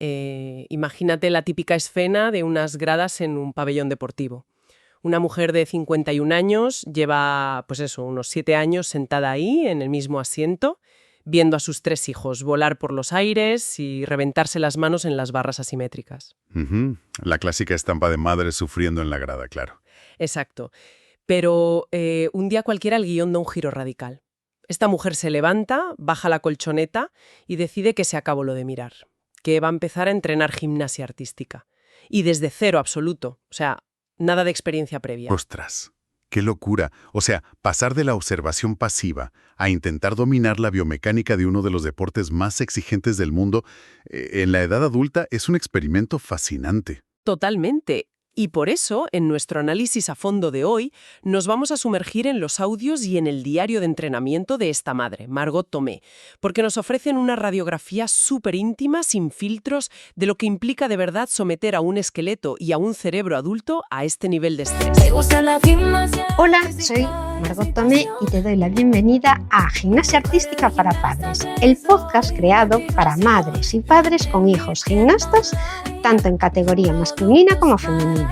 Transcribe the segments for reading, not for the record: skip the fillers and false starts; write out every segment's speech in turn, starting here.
Imagínate la típica escena de unas gradas en un pabellón deportivo. Una mujer de 51 años lleva, pues eso, unos 7 años sentada ahí, en el mismo asiento, viendo a sus 3 hijos volar por los aires y reventarse las manos en las barras asimétricas. La clásica estampa de madre sufriendo en la grada, claro. Exacto. Pero un día cualquiera el guión da un giro radical. Esta mujer se levanta, baja la colchoneta y decide que se acabó lo de mirar, que va a empezar a entrenar gimnasia artística. Y desde cero absoluto, o sea, nada de experiencia previa. ¡Ostras! ¡Qué locura! O sea, pasar de la observación pasiva a intentar dominar la biomecánica de uno de los deportes más exigentes del mundo, en la edad adulta es un experimento fascinante. Totalmente. Y por eso, en nuestro análisis a fondo de hoy, nos vamos a sumergir en los audios y en el diario de entrenamiento de esta madre, Margot Tomé, porque nos ofrecen una radiografía súper íntima, sin filtros, de lo que implica de verdad someter a un esqueleto y a un cerebro adulto a este nivel de estrés. Hola, soy Margot Tomé y te doy la bienvenida a Gimnasia Artística para Padres, el podcast creado para madres y padres con hijos gimnastas, tanto en categoría masculina como femenina.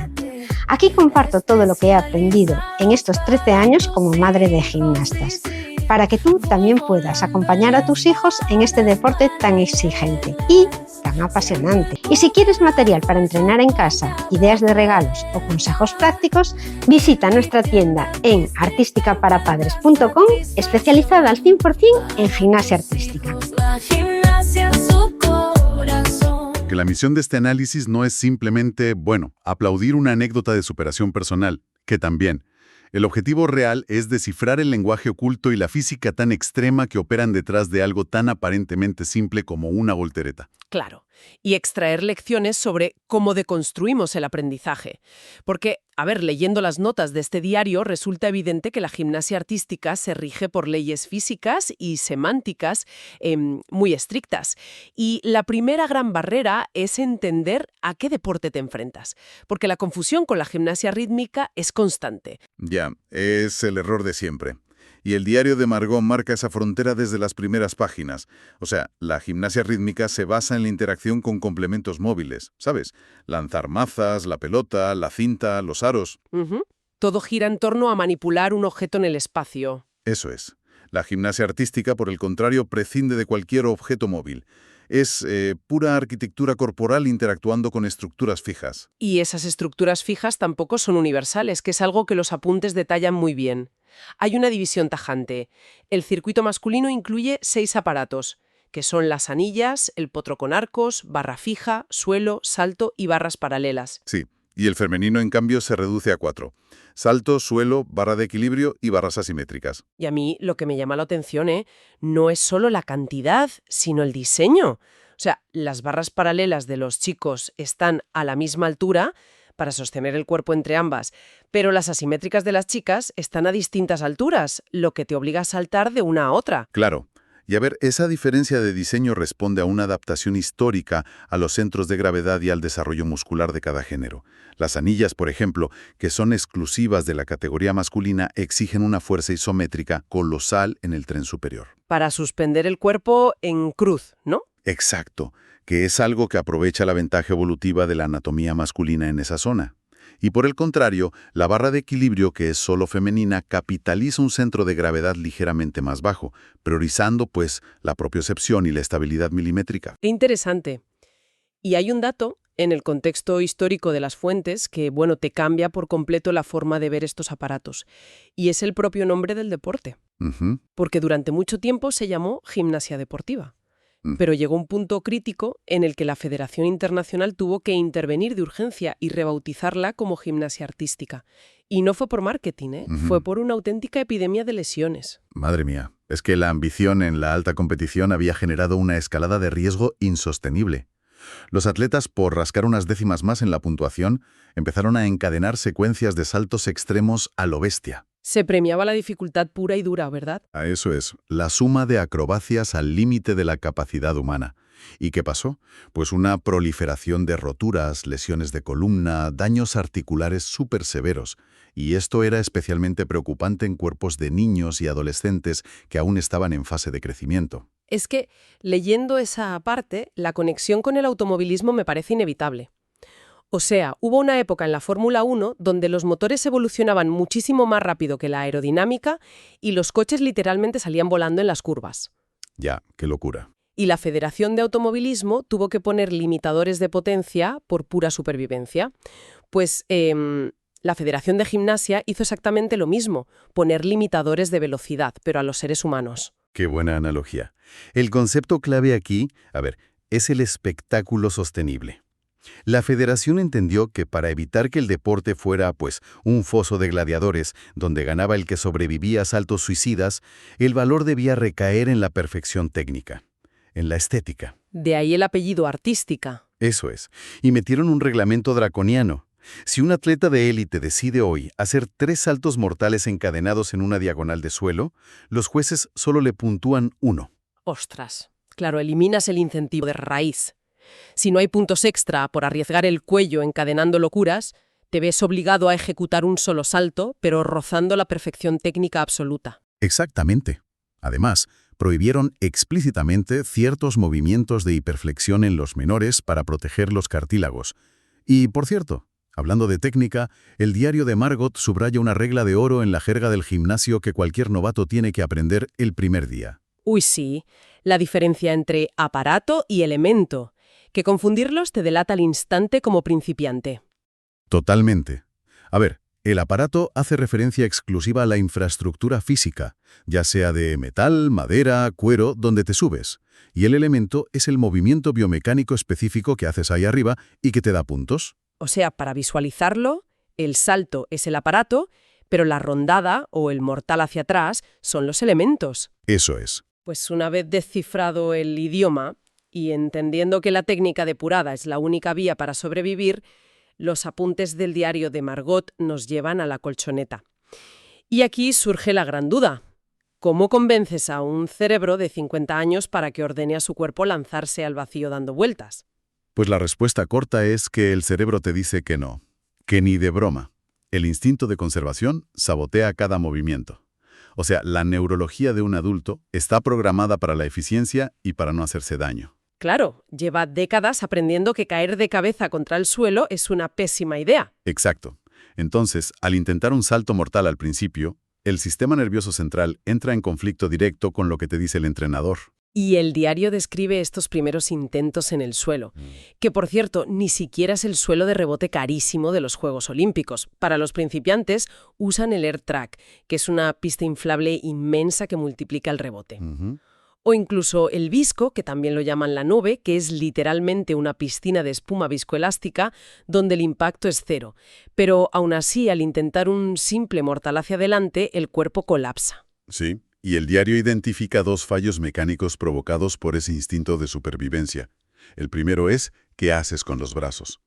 Aquí comparto todo lo que he aprendido en estos 13 años como madre de gimnastas, para que tú también puedas acompañar a tus hijos en este deporte tan exigente y tan apasionante. Y si quieres material para entrenar en casa, ideas de regalos o consejos prácticos, visita nuestra tienda en artisticaparapadres.com, especializada al 100% en gimnasia artística. Que la misión de este análisis no es simplemente, aplaudir una anécdota de superación personal, que también. El objetivo real es descifrar el lenguaje oculto y la física tan extrema que operan detrás de algo tan aparentemente simple como una voltereta. Claro, y extraer lecciones sobre cómo deconstruimos el aprendizaje. Porque, leyendo las notas de este diario, resulta evidente que la gimnasia artística se rige por leyes físicas y semánticas muy estrictas. Y la primera gran barrera es entender a qué deporte te enfrentas. Porque la confusión con la gimnasia rítmica es constante. Ya, es el error de siempre. Y el diario de Margot marca esa frontera desde las primeras páginas. O sea, la gimnasia rítmica se basa en la interacción con complementos móviles, ¿sabes? Lanzar mazas, la pelota, la cinta, los aros. Todo gira en torno a manipular un objeto en el espacio. Eso es. La gimnasia artística, por el contrario, prescinde de cualquier objeto móvil. Es pura arquitectura corporal interactuando con estructuras fijas. Y esas estructuras fijas tampoco son universales, que es algo que los apuntes detallan muy bien. Hay una división tajante. El circuito masculino incluye 6 aparatos, que son las anillas, el potro con arcos, barra fija, suelo, salto y barras paralelas. Sí, y el femenino, en cambio, se reduce a 4. Salto, suelo, barra de equilibrio y barras asimétricas. Y a mí lo que me llama la atención, no es solo la cantidad, sino el diseño. O sea, las barras paralelas de los chicos están a la misma altura para sostener el cuerpo entre ambas, pero las asimétricas de las chicas están a distintas alturas, lo que te obliga a saltar de una a otra. Claro. Y a ver, esa diferencia de diseño responde a una adaptación histórica a los centros de gravedad y al desarrollo muscular de cada género. Las anillas, por ejemplo, que son exclusivas de la categoría masculina, exigen una fuerza isométrica colosal en el tren superior. Para suspender el cuerpo en cruz, ¿no? Exacto, que es algo que aprovecha la ventaja evolutiva de la anatomía masculina en esa zona. Y por el contrario, la barra de equilibrio, que es solo femenina, capitaliza un centro de gravedad ligeramente más bajo, priorizando, la propiocepción y la estabilidad milimétrica. Qué interesante. Y hay un dato en el contexto histórico de las fuentes que, te cambia por completo la forma de ver estos aparatos. Y es el propio nombre del deporte. Porque durante mucho tiempo se llamó gimnasia deportiva. Pero llegó un punto crítico en el que la Federación Internacional tuvo que intervenir de urgencia y rebautizarla como gimnasia artística. Y no fue por marketing, fue por una auténtica epidemia de lesiones. Madre mía, es que la ambición en la alta competición había generado una escalada de riesgo insostenible. Los atletas, por rascar unas décimas más en la puntuación, empezaron a encadenar secuencias de saltos extremos a lo bestia. Se premiaba la dificultad pura y dura, ¿verdad? A eso es, la suma de acrobacias al límite de la capacidad humana. ¿Y qué pasó? Pues una proliferación de roturas, lesiones de columna, daños articulares súper severos. Y esto era especialmente preocupante en cuerpos de niños y adolescentes que aún estaban en fase de crecimiento. Es que, leyendo esa parte, la conexión con el automovilismo me parece inevitable. O sea, hubo una época en la Fórmula 1 donde los motores evolucionaban muchísimo más rápido que la aerodinámica y los coches literalmente salían volando en las curvas. Ya, qué locura. Y la Federación de Automovilismo tuvo que poner limitadores de potencia por pura supervivencia. Pues la Federación de Gimnasia hizo exactamente lo mismo, poner limitadores de velocidad, pero a los seres humanos. Qué buena analogía. El concepto clave aquí, es el espectáculo sostenible. La federación entendió que para evitar que el deporte fuera, un foso de gladiadores donde ganaba el que sobrevivía a asaltos suicidas, el valor debía recaer en la perfección técnica, en la estética. De ahí el apellido artística. Eso es. Y metieron un reglamento draconiano. Si un atleta de élite decide hoy hacer 3 saltos mortales encadenados en una diagonal de suelo, los jueces solo le puntúan 1. Ostras, claro, eliminas el incentivo de raíz. Si no hay puntos extra por arriesgar el cuello encadenando locuras, te ves obligado a ejecutar un solo salto, pero rozando la perfección técnica absoluta. Exactamente. Además, prohibieron explícitamente ciertos movimientos de hiperflexión en los menores para proteger los cartílagos. Y, por cierto, hablando de técnica, el diario de Margot subraya una regla de oro en la jerga del gimnasio que cualquier novato tiene que aprender el primer día. Uy, sí, la diferencia entre aparato y elemento, que confundirlos te delata al instante como principiante. Totalmente. El aparato hace referencia exclusiva a la infraestructura física, ya sea de metal, madera, cuero, donde te subes. Y el elemento es el movimiento biomecánico específico que haces ahí arriba y que te da puntos. O sea, para visualizarlo, el salto es el aparato, pero la rondada o el mortal hacia atrás son los elementos. Eso es. Pues una vez descifrado el idioma y entendiendo que la técnica depurada es la única vía para sobrevivir, los apuntes del diario de Margot nos llevan a la colchoneta. Y aquí surge la gran duda. ¿Cómo convences a un cerebro de 50 años para que ordene a su cuerpo lanzarse al vacío dando vueltas? Pues la respuesta corta es que el cerebro te dice que no, que ni de broma. El instinto de conservación sabotea cada movimiento. O sea, la neurología de un adulto está programada para la eficiencia y para no hacerse daño. Claro, lleva décadas aprendiendo que caer de cabeza contra el suelo es una pésima idea. Exacto. Entonces, al intentar un salto mortal al principio, el sistema nervioso central entra en conflicto directo con lo que te dice el entrenador. Y el diario describe estos primeros intentos en el suelo, que por cierto, ni siquiera es el suelo de rebote carísimo de los Juegos Olímpicos. Para los principiantes usan el AirTrack, que es una pista inflable inmensa que multiplica el rebote. O incluso el visco, que también lo llaman la nube, que es literalmente una piscina de espuma viscoelástica donde el impacto es cero. Pero aún así, al intentar un simple mortal hacia adelante, el cuerpo colapsa. Sí, y el diario identifica 2 fallos mecánicos provocados por ese instinto de supervivencia. El primero es, ¿qué haces con los brazos?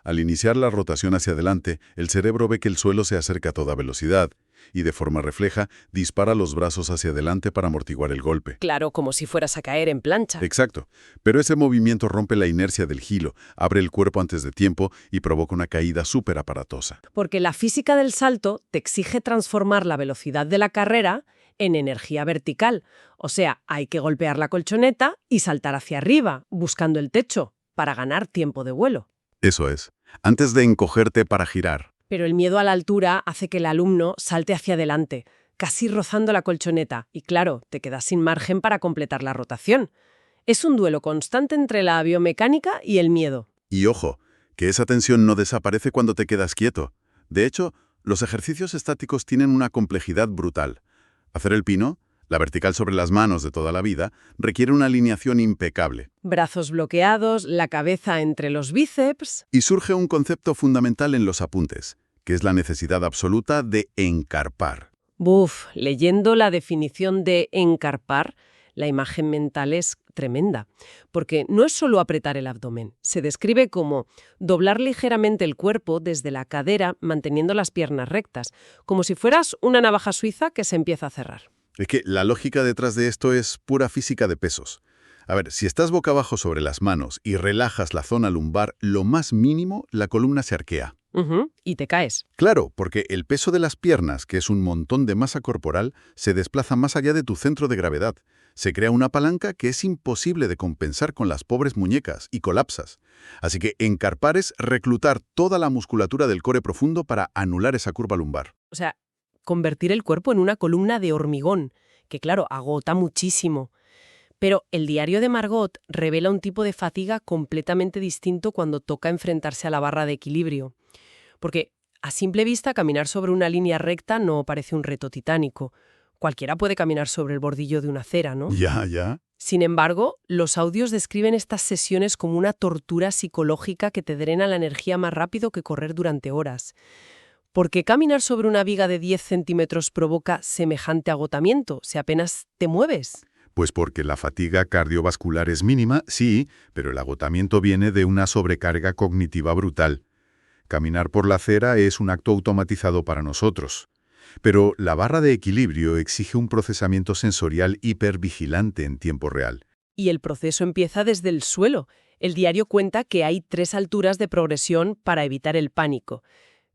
Al iniciar la rotación hacia adelante, el cerebro ve que el suelo se acerca a toda velocidad y, de forma refleja, dispara los brazos hacia adelante para amortiguar el golpe. Claro, como si fueras a caer en plancha. Exacto. Pero ese movimiento rompe la inercia del giro, abre el cuerpo antes de tiempo y provoca una caída súper aparatosa. Porque la física del salto te exige transformar la velocidad de la carrera en energía vertical. O sea, hay que golpear la colchoneta y saltar hacia arriba, buscando el techo, para ganar tiempo de vuelo. Eso es. Antes de encogerte para girar. Pero el miedo a la altura hace que el alumno salte hacia adelante, casi rozando la colchoneta, y claro, te quedas sin margen para completar la rotación. Es un duelo constante entre la biomecánica y el miedo. Y ojo, que esa tensión no desaparece cuando te quedas quieto. De hecho, los ejercicios estáticos tienen una complejidad brutal. Hacer el pino, la vertical sobre las manos de toda la vida, requiere una alineación impecable. Brazos bloqueados, la cabeza entre los bíceps. Y surge un concepto fundamental en los apuntes, que es la necesidad absoluta de encarpar. Leyendo la definición de encarpar, la imagen mental es tremenda, porque no es solo apretar el abdomen, se describe como doblar ligeramente el cuerpo desde la cadera manteniendo las piernas rectas, como si fueras una navaja suiza que se empieza a cerrar. Es que la lógica detrás de esto es pura física de pesos. Si estás boca abajo sobre las manos y relajas la zona lumbar, lo más mínimo, la columna se arquea. Y te caes. Claro, porque el peso de las piernas, que es un montón de masa corporal, se desplaza más allá de tu centro de gravedad. Se crea una palanca que es imposible de compensar con las pobres muñecas y colapsas. Así que encarpar es reclutar toda la musculatura del core profundo para anular esa curva lumbar. O sea, convertir el cuerpo en una columna de hormigón, que claro, agota muchísimo. Pero el diario de Margot revela un tipo de fatiga completamente distinto cuando toca enfrentarse a la barra de equilibrio. Porque a simple vista caminar sobre una línea recta no parece un reto titánico. Cualquiera puede caminar sobre el bordillo de una acera, ¿no? Ya. Sin embargo, los audios describen estas sesiones como una tortura psicológica que te drena la energía más rápido que correr durante horas. ¿Por qué caminar sobre una viga de 10 centímetros provoca semejante agotamiento si apenas te mueves? Pues porque la fatiga cardiovascular es mínima, sí, pero el agotamiento viene de una sobrecarga cognitiva brutal. Caminar por la acera es un acto automatizado para nosotros. Pero la barra de equilibrio exige un procesamiento sensorial hipervigilante en tiempo real. Y el proceso empieza desde el suelo. El diario cuenta que hay 3 alturas de progresión para evitar el pánico.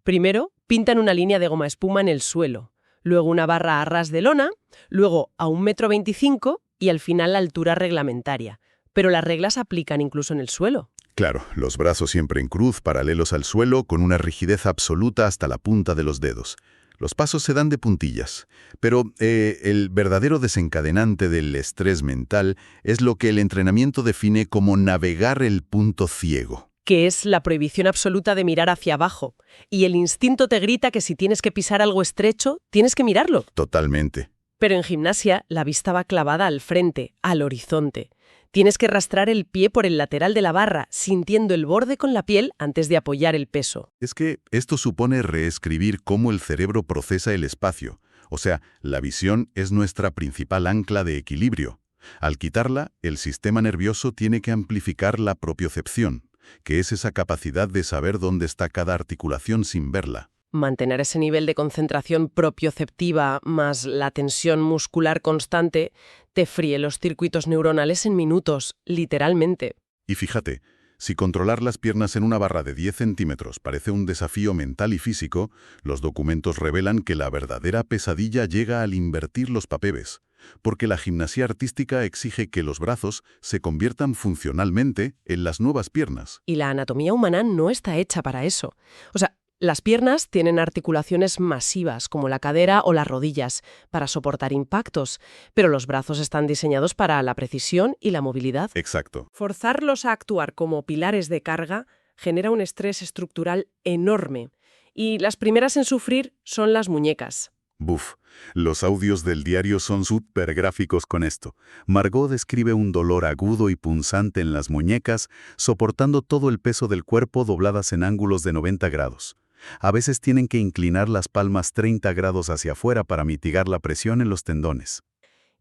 Primero, pintan una línea de goma espuma en el suelo, luego una barra a ras de lona, luego a 1,25 m y al final la altura reglamentaria. Pero las reglas aplican incluso en el suelo. Claro, los brazos siempre en cruz, paralelos al suelo, con una rigidez absoluta hasta la punta de los dedos. Los pasos se dan de puntillas, pero el verdadero desencadenante del estrés mental es lo que el entrenamiento define como navegar el punto ciego. Que es la prohibición absoluta de mirar hacia abajo. Y el instinto te grita que si tienes que pisar algo estrecho, tienes que mirarlo. Totalmente. Pero en gimnasia, la vista va clavada al frente, al horizonte. Tienes que arrastrar el pie por el lateral de la barra, sintiendo el borde con la piel antes de apoyar el peso. Es que esto supone reescribir cómo el cerebro procesa el espacio. O sea, la visión es nuestra principal ancla de equilibrio. Al quitarla, el sistema nervioso tiene que amplificar la propiocepción, que es esa capacidad de saber dónde está cada articulación sin verla. Mantener ese nivel de concentración propioceptiva más la tensión muscular constante te fríe los circuitos neuronales en minutos, literalmente. Y fíjate, si controlar las piernas en una barra de 10 centímetros parece un desafío mental y físico, los documentos revelan que la verdadera pesadilla llega al invertir los papeles, porque la gimnasia artística exige que los brazos se conviertan funcionalmente en las nuevas piernas. Y la anatomía humana no está hecha para eso. O sea, las piernas tienen articulaciones masivas, como la cadera o las rodillas, para soportar impactos, pero los brazos están diseñados para la precisión y la movilidad. Exacto. Forzarlos a actuar como pilares de carga genera un estrés estructural enorme, y las primeras en sufrir son las muñecas. Buf, los audios del diario son súper gráficos con esto. Margot describe un dolor agudo y punzante en las muñecas, soportando todo el peso del cuerpo dobladas en ángulos de 90 grados. A veces tienen que inclinar las palmas 30 grados hacia afuera para mitigar la presión en los tendones.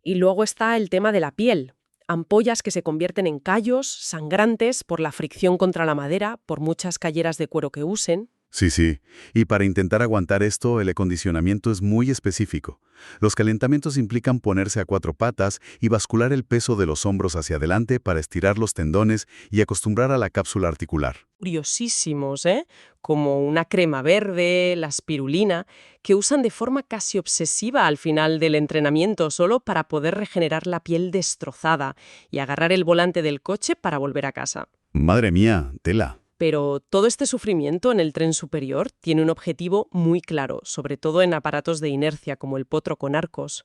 Y luego está el tema de la piel. Ampollas que se convierten en callos, sangrantes por la fricción contra la madera, por muchas calleras de cuero que usen. Sí. Y para intentar aguantar esto, el acondicionamiento es muy específico. Los calentamientos implican ponerse a 4 patas y bascular el peso de los hombros hacia adelante para estirar los tendones y acostumbrar a la cápsula articular. Curiosísimos, ¿eh? Como una crema verde, la espirulina, que usan de forma casi obsesiva al final del entrenamiento solo para poder regenerar la piel destrozada y agarrar el volante del coche para volver a casa. Madre mía, tela. Pero todo este sufrimiento en el tren superior tiene un objetivo muy claro, sobre todo en aparatos de inercia como el potro con arcos.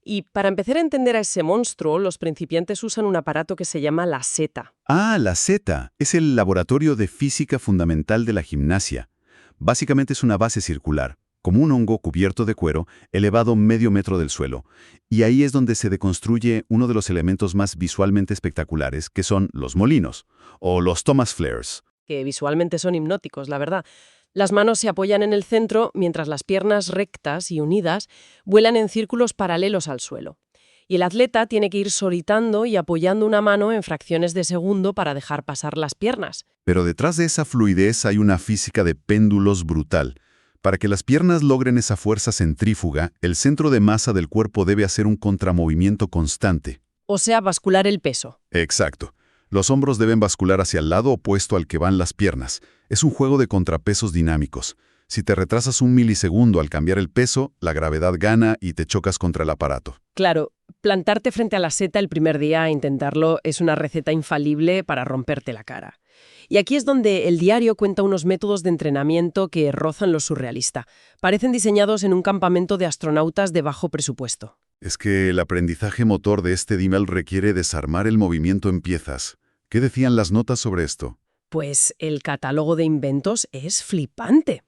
Y para empezar a entender a ese monstruo, los principiantes usan un aparato que se llama la SETA. Ah, la SETA es el Laboratorio de Física Fundamental de la Gimnasia. Básicamente es una base circular, como un hongo cubierto de cuero, elevado medio metro del suelo. Y ahí es donde se deconstruye uno de los elementos más visualmente espectaculares, que son los molinos, o los Thomas Flares. Que visualmente son hipnóticos, la verdad. Las manos se apoyan en el centro, mientras las piernas rectas y unidas vuelan en círculos paralelos al suelo. Y el atleta tiene que ir solitando y apoyando una mano en fracciones de segundo para dejar pasar las piernas. Pero detrás de esa fluidez hay una física de péndulos brutal. Para que las piernas logren esa fuerza centrífuga, el centro de masa del cuerpo debe hacer un contramovimiento constante. O sea, bascular el peso. Exacto. Los hombros deben bascular hacia el lado opuesto al que van las piernas. Es un juego de contrapesos dinámicos. Si te retrasas un milisegundo al cambiar el peso, la gravedad gana y te chocas contra el aparato. Claro, plantarte frente a la seta el primer día a intentarlo es una receta infalible para romperte la cara. Y aquí es donde el diario cuenta unos métodos de entrenamiento que rozan lo surrealista. Parecen diseñados en un campamento de astronautas de bajo presupuesto. Es que el aprendizaje motor de este dímel requiere desarmar el movimiento en piezas. ¿Qué decían las notas sobre esto? Pues el catálogo de inventos es flipante.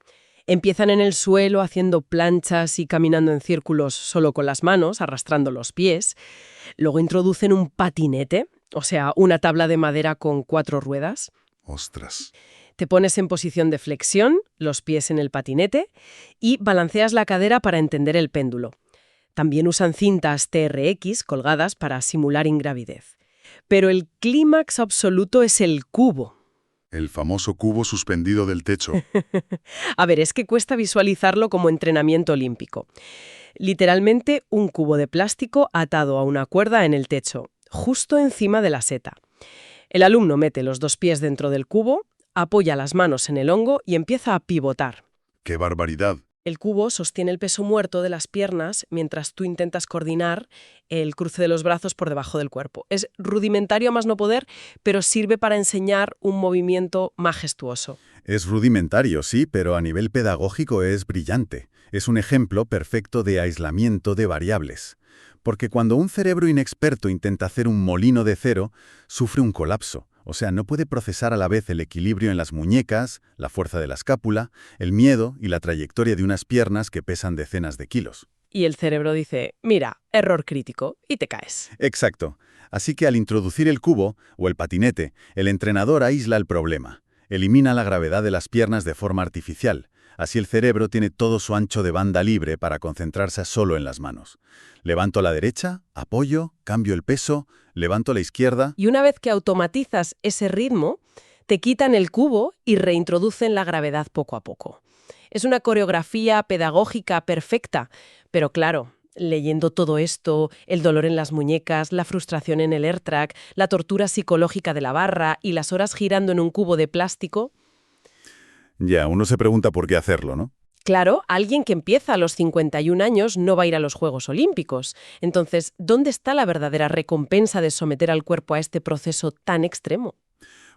Empiezan en el suelo haciendo planchas y caminando en círculos solo con las manos, arrastrando los pies. Luego introducen un patinete, o sea, una tabla de madera con 4 ruedas. ¡Ostras! Te pones en posición de flexión, los pies en el patinete, y balanceas la cadera para entender el péndulo. También usan cintas TRX colgadas para simular ingravidez. Pero el clímax absoluto es el cubo. El famoso cubo suspendido del techo. A ver, es que cuesta visualizarlo como entrenamiento olímpico. Literalmente un cubo de plástico atado a una cuerda en el techo, justo encima de la seta. El alumno mete los 2 pies dentro del cubo, apoya las manos en el hongo y empieza a pivotar. ¡Qué barbaridad! El cubo sostiene el peso muerto de las piernas mientras tú intentas coordinar el cruce de los brazos por debajo del cuerpo. Es rudimentario a más no poder, pero sirve para enseñar un movimiento majestuoso. Es rudimentario, sí, pero a nivel pedagógico es brillante. Es un ejemplo perfecto de aislamiento de variables. Porque cuando un cerebro inexperto intenta hacer un molino de cero, sufre un colapso. O sea, no puede procesar a la vez el equilibrio en las muñecas, la fuerza de la escápula, el miedo y la trayectoria de unas piernas que pesan decenas de kilos. Y el cerebro dice, mira, error crítico, y te caes. Exacto. Así que al introducir el cubo, o el patinete, el entrenador aísla el problema. Elimina la gravedad de las piernas de forma artificial. Así el cerebro tiene todo su ancho de banda libre para concentrarse solo en las manos. Levanto a la derecha, apoyo, cambio el peso, levanto a la izquierda. Y una vez que automatizas ese ritmo, te quitan el cubo y reintroducen la gravedad poco a poco. Es una coreografía pedagógica perfecta, pero claro, leyendo todo esto, el dolor en las muñecas, la frustración en el AirTrack, la tortura psicológica de la barra y las horas girando en un cubo de plástico. Ya, uno se pregunta por qué hacerlo, ¿no? Claro, alguien que empieza a los 51 años no va a ir a los Juegos Olímpicos. Entonces, ¿dónde está la verdadera recompensa de someter al cuerpo a este proceso tan extremo?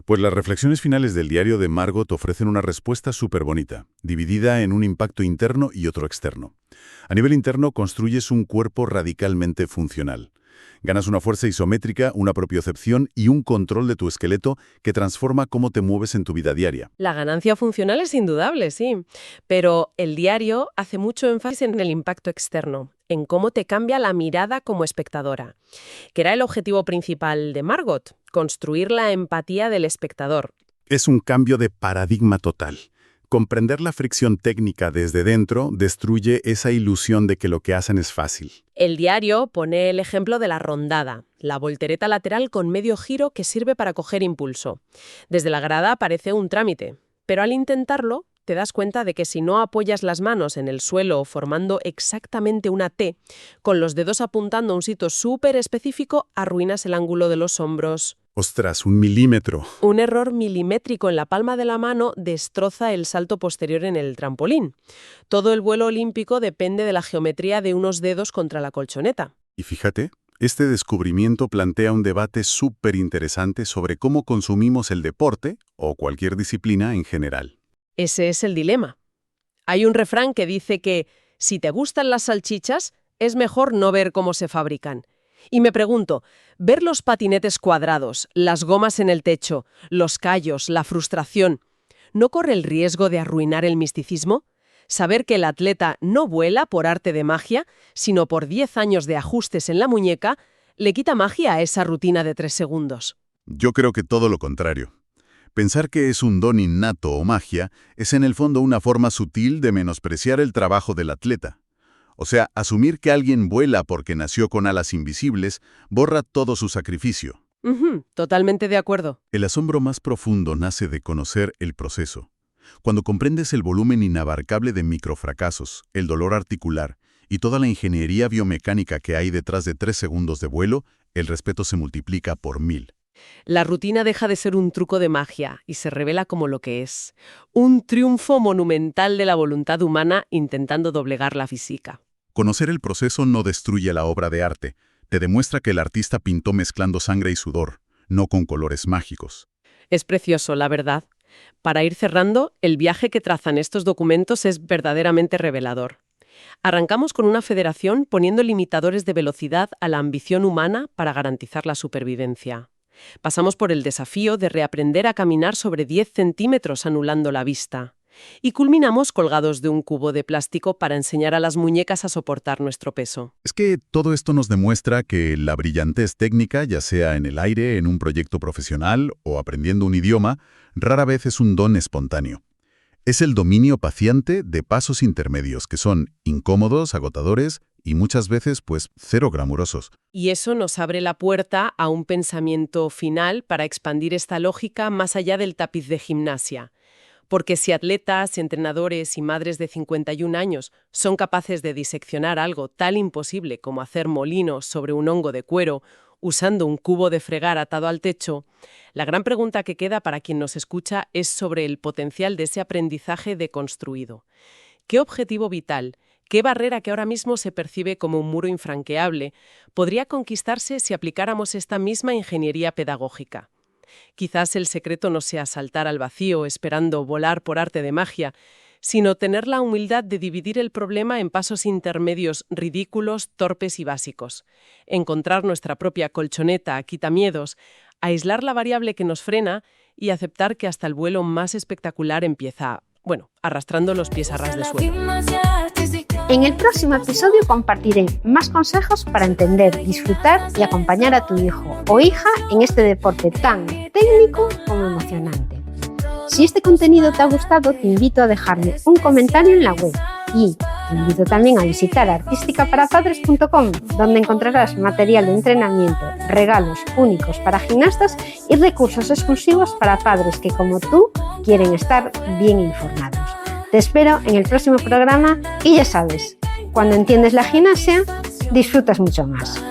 Pues las reflexiones finales del diario de Margot ofrecen una respuesta súper bonita, dividida en un impacto interno y otro externo. A nivel interno, construyes un cuerpo radicalmente funcional. Ganas una fuerza isométrica, una propiocepción y un control de tu esqueleto que transforma cómo te mueves en tu vida diaria. La ganancia funcional es indudable, sí. Pero el diario hace mucho énfasis en el impacto externo, en cómo te cambia la mirada como espectadora, que era el objetivo principal de Margot, construir la empatía del espectador. Es un cambio de paradigma total. Comprender la fricción técnica desde dentro destruye esa ilusión de que lo que hacen es fácil. El diario pone el ejemplo de la rondada, la voltereta lateral con medio giro que sirve para coger impulso. Desde la grada parece un trámite, pero al intentarlo te das cuenta de que si no apoyas las manos en el suelo formando exactamente una T, con los dedos apuntando a un sitio súper específico, arruinas el ángulo de los hombros. ¡Ostras, 1 milímetro! Un error milimétrico en la palma de la mano destroza el salto posterior en el trampolín. Todo el vuelo olímpico depende de la geometría de unos dedos contra la colchoneta. Y fíjate, este descubrimiento plantea un debate súper interesante sobre cómo consumimos el deporte o cualquier disciplina en general. Ese es el dilema. Hay un refrán que dice que si te gustan las salchichas, es mejor no ver cómo se fabrican. Y me pregunto, ver los patinetes cuadrados, las gomas en el techo, los callos, la frustración, ¿no corre el riesgo de arruinar el misticismo? Saber que el atleta no vuela por arte de magia, sino por 10 años de ajustes en la muñeca, le quita magia a esa rutina de 3 segundos. Yo creo que todo lo contrario. Pensar que es un don innato o magia es en el fondo una forma sutil de menospreciar el trabajo del atleta. O sea, asumir que alguien vuela porque nació con alas invisibles borra todo su sacrificio. Totalmente de acuerdo. El asombro más profundo nace de conocer el proceso. Cuando comprendes el volumen inabarcable de microfracasos, el dolor articular y toda la ingeniería biomecánica que hay detrás de 3 segundos de vuelo, el respeto se multiplica por 1000. La rutina deja de ser un truco de magia y se revela como lo que es: un triunfo monumental de la voluntad humana intentando doblegar la física. Conocer el proceso no destruye la obra de arte, te demuestra que el artista pintó mezclando sangre y sudor, no con colores mágicos. Es precioso, la verdad. Para ir cerrando, el viaje que trazan estos documentos es verdaderamente revelador. Arrancamos con una federación poniendo limitadores de velocidad a la ambición humana para garantizar la supervivencia. Pasamos por el desafío de reaprender a caminar sobre 10 centímetros anulando la vista. Y culminamos colgados de un cubo de plástico para enseñar a las muñecas a soportar nuestro peso. Es que todo esto nos demuestra que la brillantez técnica, ya sea en el aire, en un proyecto profesional o aprendiendo un idioma, rara vez es un don espontáneo. Es el dominio paciente de pasos intermedios que son incómodos, agotadores y muchas veces, cero glamurosos. Y eso nos abre la puerta a un pensamiento final para expandir esta lógica más allá del tapiz de gimnasia. Porque si atletas, entrenadores y madres de 51 años son capaces de diseccionar algo tan imposible como hacer molinos sobre un hongo de cuero usando un cubo de fregar atado al techo, la gran pregunta que queda para quien nos escucha es sobre el potencial de ese aprendizaje deconstruido. ¿Qué objetivo vital, qué barrera que ahora mismo se percibe como un muro infranqueable, podría conquistarse si aplicáramos esta misma ingeniería pedagógica? Quizás el secreto no sea saltar al vacío esperando volar por arte de magia, sino tener la humildad de dividir el problema en pasos intermedios ridículos, torpes y básicos. Encontrar nuestra propia colchoneta, quitamiedos, aislar la variable que nos frena y aceptar que hasta el vuelo más espectacular empieza, arrastrando los pies a ras de suelo. En el próximo episodio compartiré más consejos para entender, disfrutar y acompañar a tu hijo o hija en este deporte tan técnico como emocionante. Si este contenido te ha gustado, te invito a dejarme un comentario en la web y te invito también a visitar artísticaparapadres.com, donde encontrarás material de entrenamiento, regalos únicos para gimnastas y recursos exclusivos para padres que, como tú, quieren estar bien informados. Te espero en el próximo programa y ya sabes, cuando entiendes la gimnasia, disfrutas mucho más.